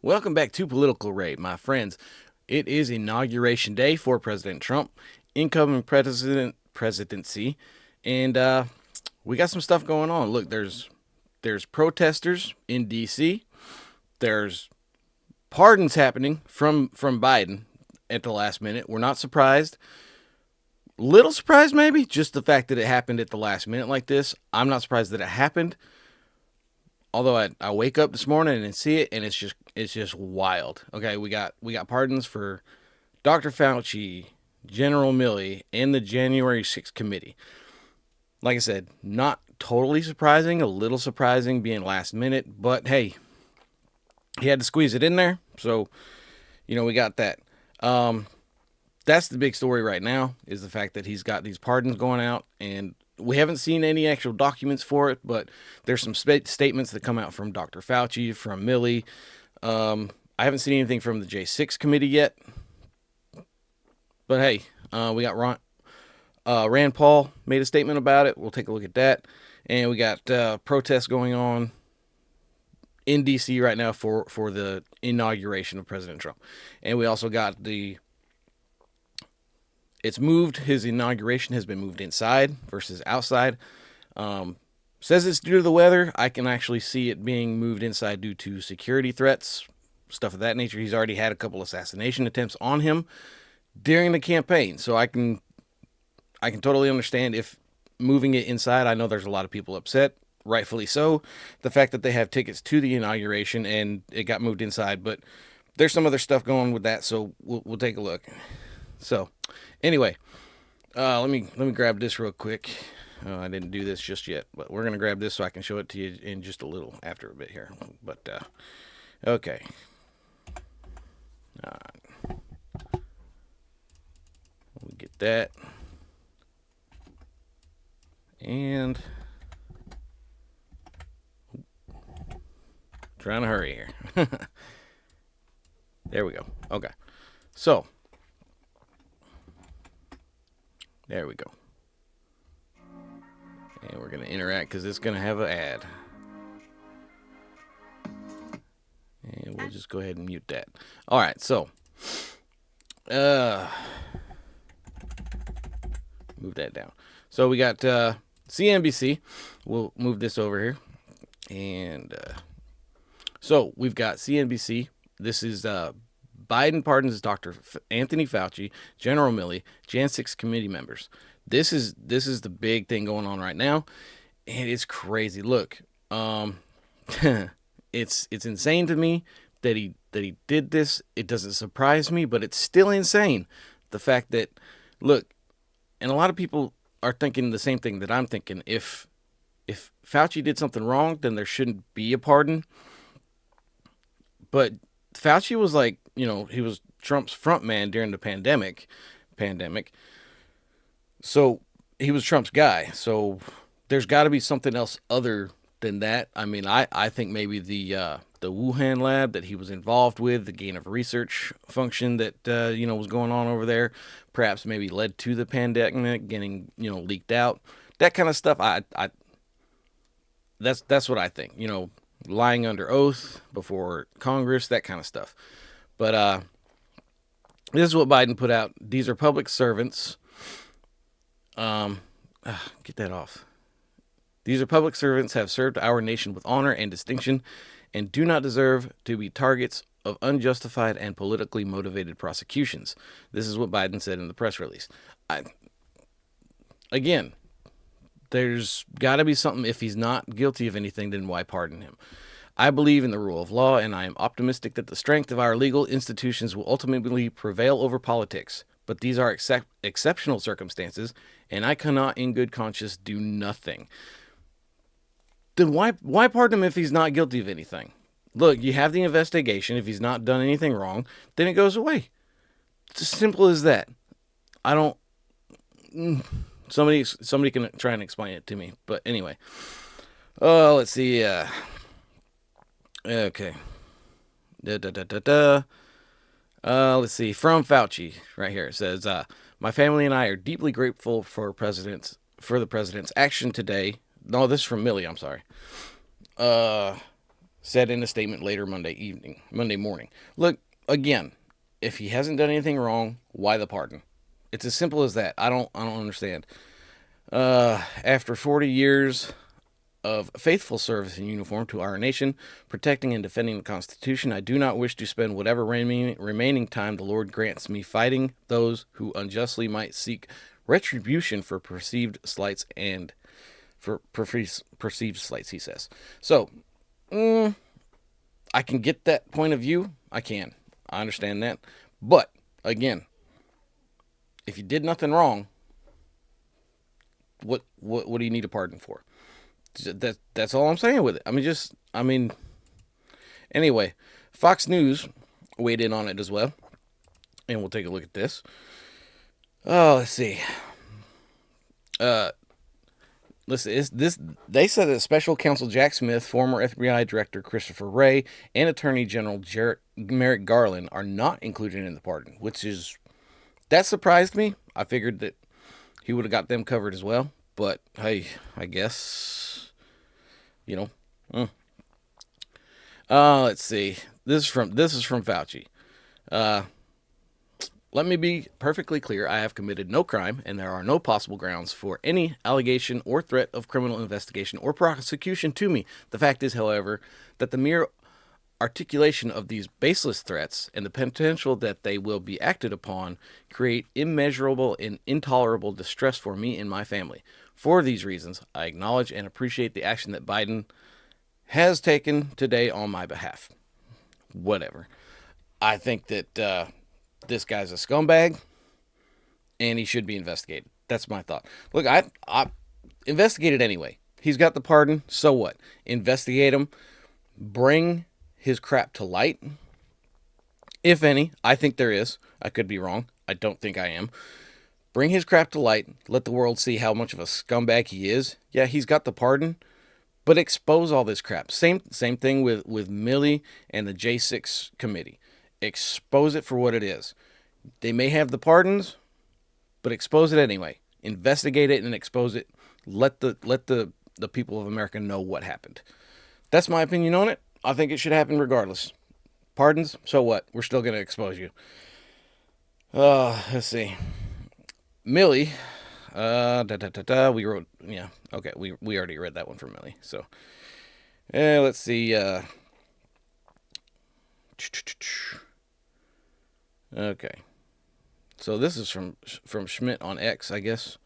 Welcome back to Political Raid, my friends. It is Inauguration Day for President Trump, incoming presidency, and we got some stuff going on. Look, there's protesters in D.C. There's pardons happening from Biden at the last minute. We're not surprised. Little surprised, maybe, just the fact that it happened at the last minute like this. I'm not surprised that it happened. Although I wake up this morning and see it, and it's just wild. Okay, we got pardons for Dr. Fauci, General Milley, and the January 6th committee. Like I said, not totally surprising, a little surprising being last minute, but hey, he had to squeeze it in there, so we got that. Um, that's the big story right now is the fact that he's got these pardons going out, and we haven't seen any actual documents for it, but there's some statements that come out from Dr. Fauci, from Milley. I haven't seen anything from the J6 committee yet, but hey, we got Rand Paul made a statement about it. We'll take a look at that, and we got protests going on in D.C. right now for the inauguration of President Trump, and we also got it's moved. His inauguration has been moved inside versus outside. Says it's due to the weather. I can actually see it being moved inside due to security threats, stuff of that nature. He's already had a couple assassination attempts on him during the campaign, so I can totally understand if moving it inside. I know there's a lot of people upset, rightfully so, the fact that they have tickets to the inauguration and it got moved inside. But there's some other stuff going with that, so we'll take a look. So, anyway, let me grab this real quick. I didn't do this just yet, but we're gonna grab this so I can show it to you in just a little after a bit here. But okay, we get that, and trying to hurry here. There we go. Okay, so there we go. And we're going to interact because it's going to have an ad. And we'll just go ahead and mute that. All right, so move that down. So we got CNBC. We'll move this over here. And so we've got CNBC. This is Biden pardons Dr. Anthony Fauci, General Milley, Jan 6 committee members. This is the big thing going on right now, and it's crazy. Look, it's insane to me that he did this. It doesn't surprise me, but it's still insane. The fact that, look, and a lot of people are thinking the same thing that I'm thinking. If Fauci did something wrong, then there shouldn't be a pardon. But Fauci was like, he was Trump's front man during the pandemic. So he was Trump's guy. So there's got to be something else other than that. I mean, I think maybe the Wuhan lab that he was involved with, the gain of research function that was going on over there, perhaps maybe led to the pandemic getting leaked out. That kind of stuff. That's what I think. Lying under oath before Congress, that kind of stuff. But this is what Biden put out. These are public servants. Get that off. These are public servants have served our nation with honor and distinction and do not deserve to be targets of unjustified and politically motivated prosecutions. This is what Biden said in the press release. Again, there's got to be something. If he's not guilty of anything, then why pardon him? I believe in the rule of law, and I am optimistic that the strength of our legal institutions will ultimately prevail over politics. But these are exceptional circumstances, and I cannot in good conscience do nothing. Then why pardon him if he's not guilty of anything? Look, you have the investigation. If he's not done anything wrong, then it goes away. It's as simple as that. I don't... Somebody can try and explain it to me. But anyway. Let's see. Okay. Let's see. From Fauci, right here. It says, my family and I are deeply grateful for the president's action today. No, this is from Milley, I'm sorry. said in a statement later Monday morning. Look, again, if he hasn't done anything wrong, why the pardon? It's as simple as that. I don't understand. After 40 years of faithful service in uniform to our nation, protecting and defending the Constitution, I do not wish to spend whatever remaining time the Lord grants me fighting those who unjustly might seek retribution for perceived slights and for perceived slights, he says. So, I can get that point of view. I can. I understand that. But, again, if you did nothing wrong, what do you need a pardon for? That's all I'm saying with it. Anyway, Fox News weighed in on it as well, and we'll take a look at this. Oh, let's see. Listen, this they said that Special Counsel Jack Smith, former FBI Director Christopher Wray, and Attorney General Merrick Garland are not included in the pardon, that surprised me. I figured that he would have got them covered as well, but hey, I guess you know. Let's see. This is from Fauci. Let me be perfectly clear. I have committed no crime, and there are no possible grounds for any allegation or threat of criminal investigation or prosecution to me. The fact is, however, that the mere articulation of these baseless threats and the potential that they will be acted upon create immeasurable and intolerable distress for me and my family. For these reasons, I acknowledge and appreciate the action that Biden has taken today on my behalf. Whatever. I think that this guy's a scumbag, and he should be investigated. That's my thought. Look, I investigate it anyway. He's got the pardon, so what? Investigate him. Bring his crap to light, if any. I think there is. I could be wrong. I don't think I am. Bring his crap to light. Let the world see how much of a scumbag he is. Yeah, he's got the pardon, but expose all this crap. Same thing with Milley and the J6 committee. Expose it for what it is. They may have the pardons, but expose it anyway. Investigate it and expose it. Let the people of America know what happened. That's my opinion on it. I think it should happen regardless. Pardons, so what? We're still going to expose you. Let's see. Milley. We wrote, yeah, okay, we already read that one from Milley. So, let's see. Okay. So this is from Schmidt on X, I guess.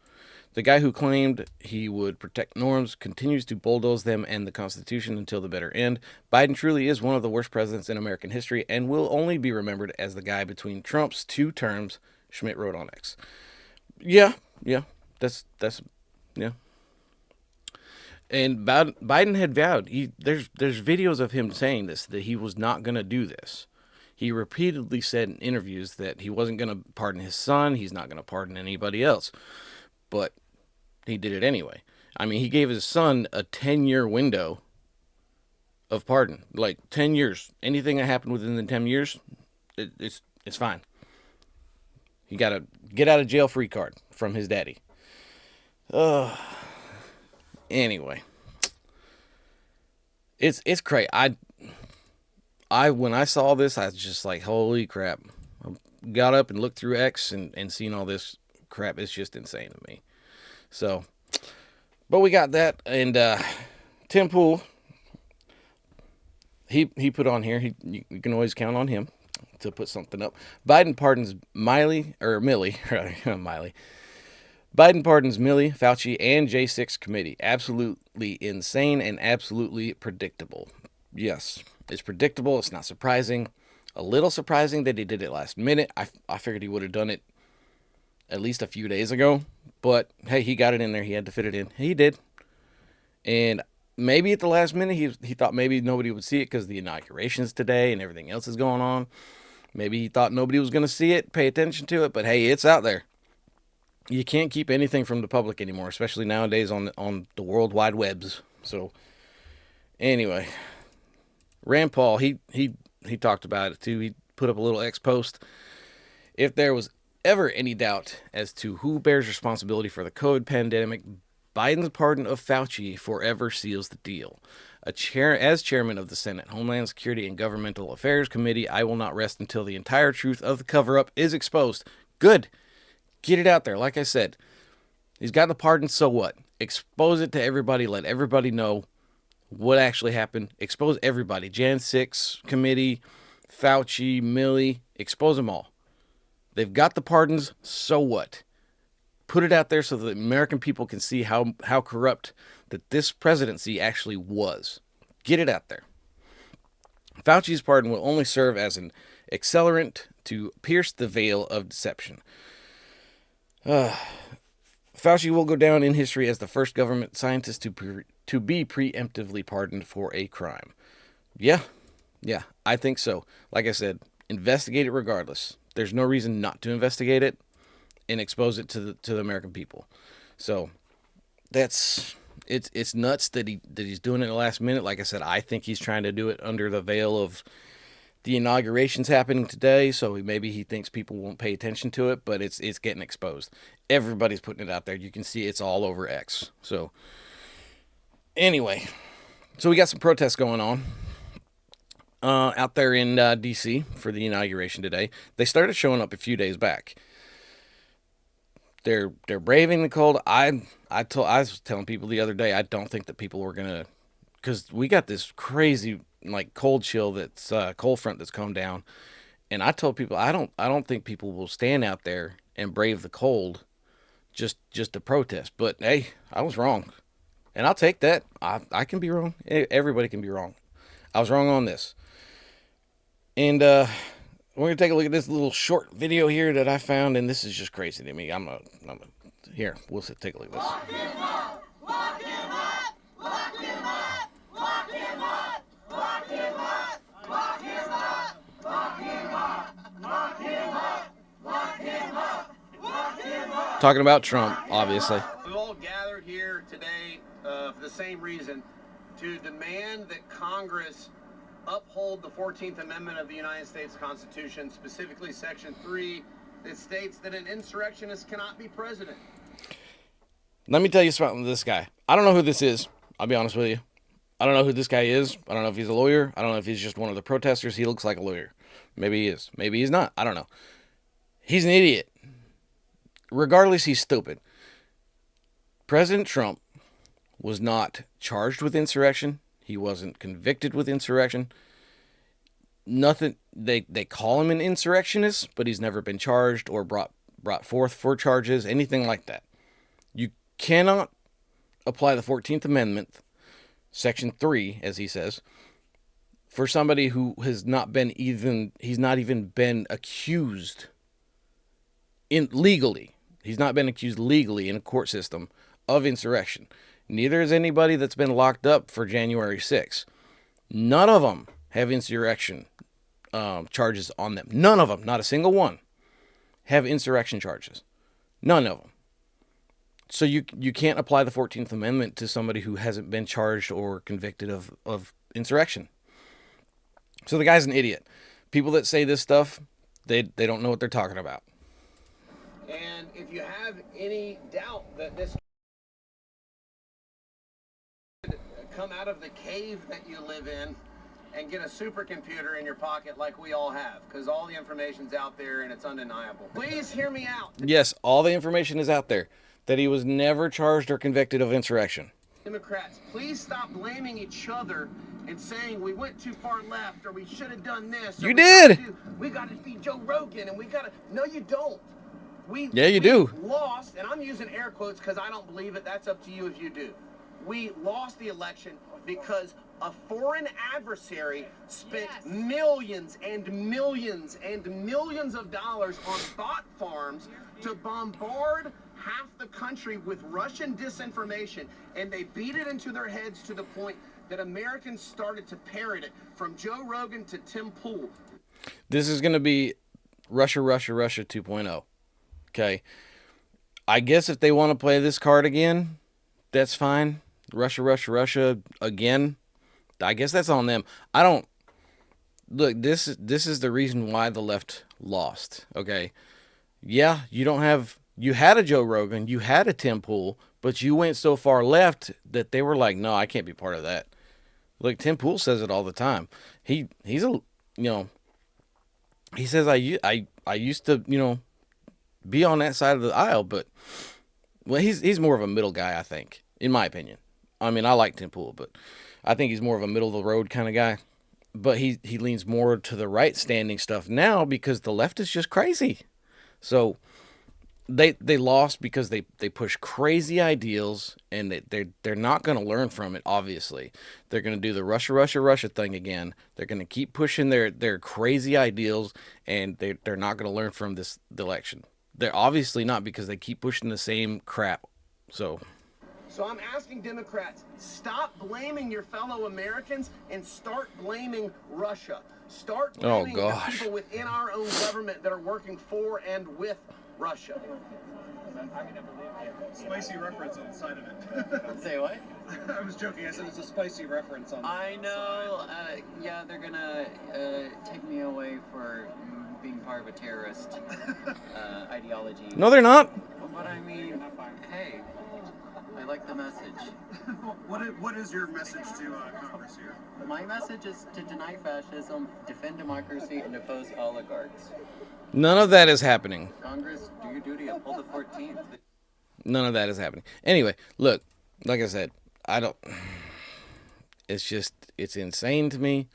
The guy who claimed he would protect norms continues to bulldoze them and the Constitution until the bitter end. Biden truly is one of the worst presidents in American history and will only be remembered as the guy between Trump's two terms, Schmidt wrote on X. Yeah. That's yeah. And Biden had vowed. There's videos of him saying this, that he was not going to do this. He repeatedly said in interviews that he wasn't going to pardon his son. He's not going to pardon anybody else. But he did it anyway. I mean, he gave his son a 10-year window of pardon. Like 10 years. Anything that happened within the 10 years, it's fine. He got a get out of jail free card from his daddy. Anyway. It's crazy. I when I saw this, I was just like, holy crap. I got up and looked through X and seen all this crap. It's just insane to me. So, but we got that. And Tim Pool, he put on here, you can always count on him to put something up. Biden pardons Milley. Biden pardons Milley, Fauci, and J6 committee. Absolutely insane and absolutely predictable. Yes, it's predictable. It's not surprising. A little surprising that he did it last minute. I figured he would have done it at least a few days ago. But, hey, he got it in there. He had to fit it in. He did. And maybe at the last minute, he thought maybe nobody would see it because the inauguration's today and everything else is going on. Maybe he thought nobody was going to see it, pay attention to it. But, hey, it's out there. You can't keep anything from the public anymore, especially nowadays on the World Wide Webs. So, anyway, Rand Paul, he talked about it too. He put up a little X post. If there was ever any doubt as to who bears responsibility for the COVID pandemic, Biden's pardon of Fauci forever seals the deal. As chairman of the Senate Homeland Security and Governmental Affairs Committee, I will not rest until the entire truth of the cover-up is exposed. Good. Get it out there. Like I said, he's got the pardon, so what? Expose it to everybody. Let everybody know what actually happened. Expose everybody. Jan 6 committee, Fauci, Milley, expose them all. They've got the pardons, so what? Put it out there so that the American people can see how corrupt that this presidency actually was. Get it out there. Fauci's pardon will only serve as an accelerant to pierce the veil of deception. Fauci will go down in history as the first government scientist to be preemptively pardoned for a crime. Yeah, I think so. Like I said, investigate it regardless. There's no reason not to investigate it and expose it to the American people. So it's nuts that he's doing it in the last minute. Like I said, I think he's trying to do it under the veil of the inauguration's happening today, so maybe he thinks people won't pay attention to it, but it's getting exposed. Everybody's putting it out there. You can see it's all over X. So anyway, so we got some protests going on out there in D.C. for the inauguration today. They started showing up a few days back. They're braving the cold. I was telling people the other day, I don't think that people were gonna, because we got this crazy like cold chill that's cold front that's come down, and I told people I don't think people will stand out there and brave the cold just to protest. But hey, I was wrong, and I'll take that. I can be wrong. Everybody can be wrong. I was wrong on this. And we're gonna take a look at this little short video here that I found, and this is just crazy to me. Here, we'll take a look at this. Lock him up! Lock him up! Lock him up! Lock him up! Lock him up! Lock him up! Lock him up! Lock him up! Lock him up! Lock him up! Talking about Trump, obviously. We've all gathered here today for the same reason, to demand that Congress uphold the 14th Amendment of the United States Constitution, specifically Section 3, that states that an insurrectionist cannot be president. Let me tell you something to this guy. I don't know who this is. I'll be honest with you. I don't know who this guy is. I don't know if he's a lawyer. I don't know if he's just one of the protesters. He looks like a lawyer. Maybe he is. Maybe he's not. I don't know. He's an idiot. Regardless, he's stupid. President Trump was not charged with insurrection. He wasn't convicted with insurrection. Nothing. They call him an insurrectionist, but he's never been charged or brought forth for charges, anything like that. You cannot apply the 14th Amendment, Section 3, as he says, for somebody who has not been he's not even been accused legally. He's not been accused legally in a court system of insurrection. Neither is anybody that's been locked up for January 6th. None of them have insurrection charges on them. None of them, not a single one, have insurrection charges. None of them. So you can't apply the 14th Amendment to somebody who hasn't been charged or convicted of insurrection. So the guy's an idiot. People that say this stuff, they don't know what they're talking about. And if you have any doubt that this could come out of the cave that you live in and get a supercomputer in your pocket like we all have, because all the information's out there and it's undeniable. Please hear me out. Yes, all the information is out there. That he was never charged or convicted of insurrection. Democrats, please stop blaming each other and saying we went too far left or we should have done this. You did. We got to be Joe Rogan and we got to. No, you don't. We do. Lost, and I'm using air quotes because I don't believe it. That's up to you if you do. We lost the election because a foreign adversary spent millions and millions and millions of dollars on bot farms to bombard half the country with Russian disinformation, and they beat it into their heads to the point that Americans started to parrot it, from Joe Rogan to Tim Pool. This is going to be Russia 2.0. Okay. I guess if they want to play this card again, that's fine. Russia again. I guess that's on them. I don't look. This is the reason why the left lost. Okay. Yeah, you had a Joe Rogan, you had a Tim Pool, but you went so far left that they were like, no, I can't be part of that. Look, Tim Pool says it all the time. He's a he says I used to be on that side of the aisle, but well, he's more of a middle guy, I think, in my opinion. I mean, I like Tim Pool, but I think he's more of a middle of the road kind of guy. But he leans more to the right standing stuff now because the left is just crazy. So they lost because they push crazy ideals and they're not going to learn from it. Obviously, they're going to do the Russia thing again. They're going to keep pushing their crazy ideals, and they're not going to learn from this election. They're obviously not, because they keep pushing the same crap. So So I'm asking Democrats, stop blaming your fellow Americans and start blaming Russia. Start oh blaming the gosh, people within our own government that are working for and with Russia. Spicy reference on the side of it. Say what? I was joking. I said it's a spicy reference on the I know. Yeah, they're gonna take me away for being part of a terrorist ideology. no, they're not. But I mean, hey, I like the message. What is your message to Congress here? My message is to deny fascism, defend democracy, and oppose oligarchs. None of that is happening. Congress, do your duty. Uphold the 14th. None of that is happening. Anyway, look, like I said, I don't. It's insane to me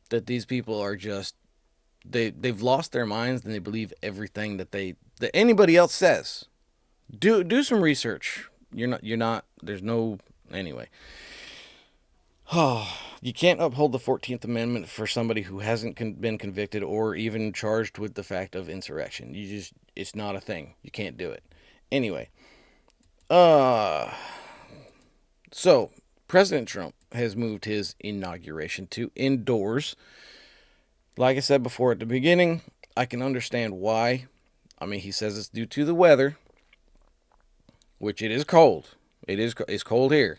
that these people are just they've lost their minds and they believe everything that anybody else says. Do some research. You're not. There's no anyway. Oh, you can't uphold the 14th Amendment for somebody who hasn't been convicted or even charged with the fact of insurrection. It's not a thing. You can't do it. Anyway, so President Trump has moved his inauguration to indoors. Like I said before at the beginning, I can understand why. I mean, he says it's due to the weather, which it is cold. It's cold here,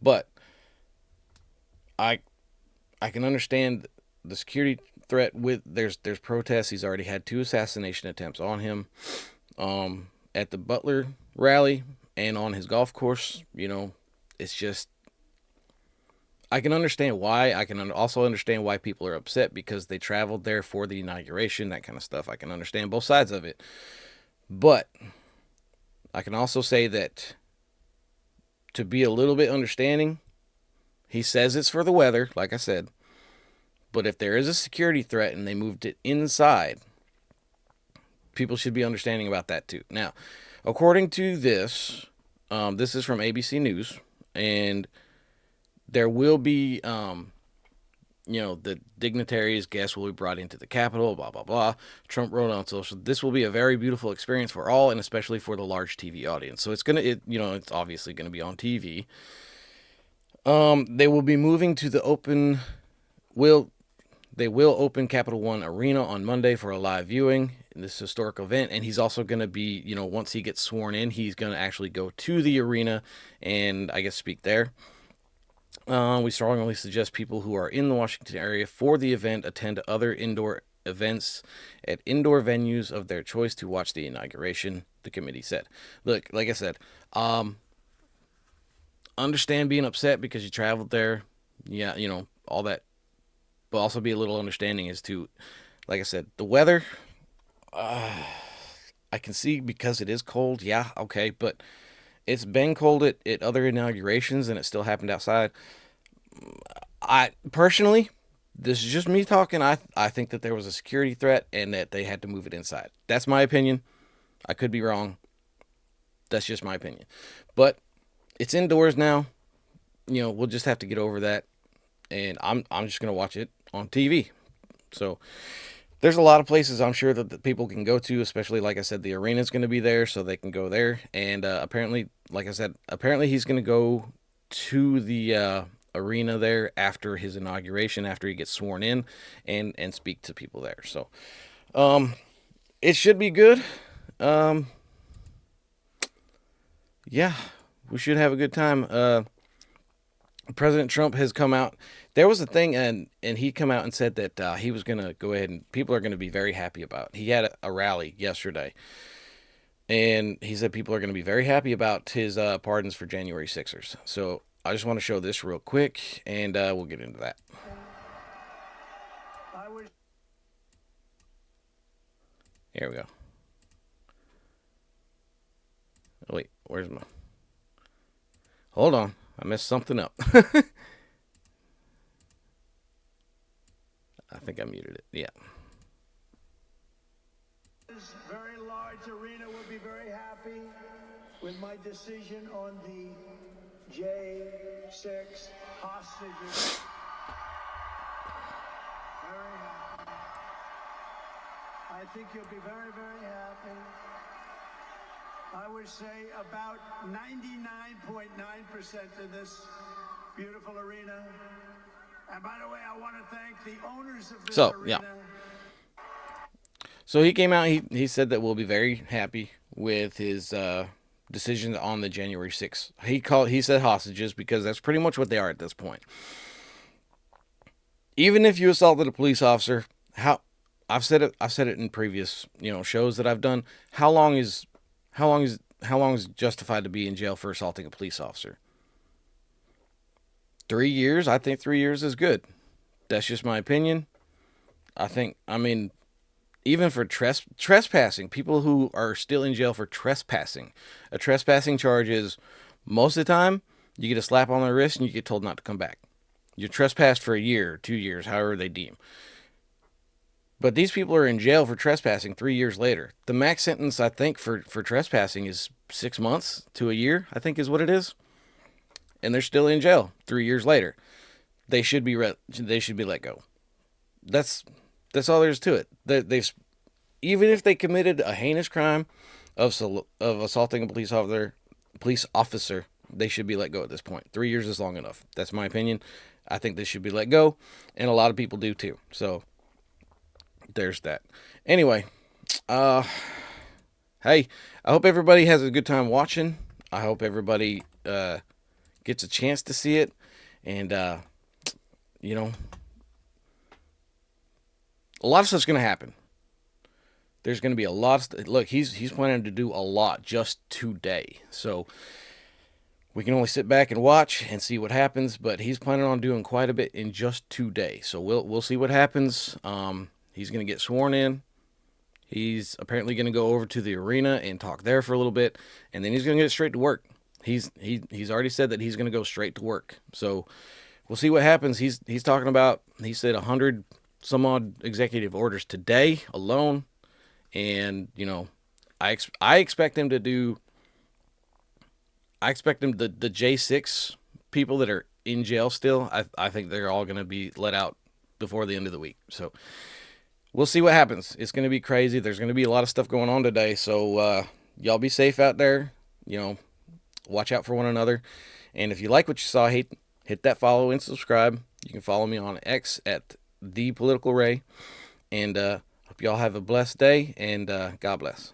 but I can understand the security threat. With there's protests. He's already had 2 assassination attempts on him, at the Butler rally and on his golf course. It's just, I can understand why. I can also understand why people are upset because they traveled there for the inauguration, that kind of stuff. I can understand both sides of it, but I can also say that to be a little bit understanding, he says it's for the weather, like I said, but if there is a security threat and they moved it inside, people should be understanding about that too. Now, according to this, this is from ABC News, and there will be, the dignitaries, guests will be brought into the Capitol, blah, blah, blah. Trump wrote on social, this will be a very beautiful experience for all, and especially for the large TV audience. So it's obviously going to be on TV. They will be moving to the they will open Capital One Arena on Monday for a live viewing in this historic event. And he's also going to be, once he gets sworn in, he's going to actually go to the arena and I guess speak there. We strongly suggest people who are in the Washington area for the event attend other indoor events at indoor venues of their choice to watch the inauguration, the committee said. Look, like I said, understand being upset because you traveled there. Yeah, all that. But also be a little understanding as to, like I said, the weather. I can see because it is cold. Yeah, okay. But it's been cold at other inaugurations and it still happened outside. I personally, this is just me talking. I think that there was a security threat and that they had to move it inside. That's my opinion. I could be wrong. That's just my opinion. But it's indoors now. We'll just have to get over that. And I'm just going to watch it on TV. So there's a lot of places I'm sure that the people can go to, especially, like I said, the arena's going to be there, so they can go there. And apparently, like I said, he's going to go to the arena there after his inauguration, after he gets sworn in, and speak to people there. So it should be good. Yeah, we should have a good time. President Trump has come out. There was a thing, and he come out and said that he was going to go ahead and people are going to be very happy about. He had a rally yesterday, and he said people are going to be very happy about his pardons for January 6ers. So I just want to show this real quick, and we'll get into that. Here we go. Oh, wait, where's my... Hold on, I messed something up. I think I muted it. Yeah. This very large arena will be very happy with my decision on the J6 hostages. Very happy. I think you'll be very, very happy. I would say about 99.9% of this beautiful arena. And by the way, I want to thank the owners of this arena. So he came out, he said that we'll be very happy with his decision on the January 6th. He said hostages because that's pretty much what they are at this point. Even if you assaulted a police officer, I've said it in previous, shows that I've done. How long is justified to be in jail for assaulting a police officer? 3 years? I think 3 years is good. That's just my opinion. Even for trespassing, people who are still in jail for trespassing. A trespassing charge is, most of the time, you get a slap on the wrist and you get told not to come back. You're trespassed for a year, 2 years, however they deem. But these people are in jail for trespassing 3 years later. The max sentence, I think, for trespassing is 6 months to a year, I think is what it is. And they're still in jail 3 years later. They should be let go. That's all there is to it. Even if they committed a heinous crime of assaulting a police officer, they should be let go at this point. 3 years is long enough. That's my opinion. I think they should be let go, and a lot of people do too. So there's that. Anyway, hey, I hope everybody has a good time watching. I hope everybody gets a chance to see it, and a lot of stuff's going to happen. There's going to be a lot of look, he's planning to do a lot just today. So we can only sit back and watch and see what happens, but he's planning on doing quite a bit in just today. So we'll see what happens. He's going to get sworn in. He's apparently going to go over to the arena and talk there for a little bit, and then he's going to get straight to work. He's already said that he's going to go straight to work. So we'll see what happens. He said 100 some odd executive orders today alone, and I expect him to do. I expect him the J6 people that are in jail still. I think they're all going to be let out before the end of the week. So we'll see what happens. It's going to be crazy. There's going to be a lot of stuff going on today. So y'all be safe out there. Watch out for one another. And if you like what you saw, hit that follow and subscribe. You can follow me on X at ThePoliticalRay. And hope y'all have a blessed day, and God bless.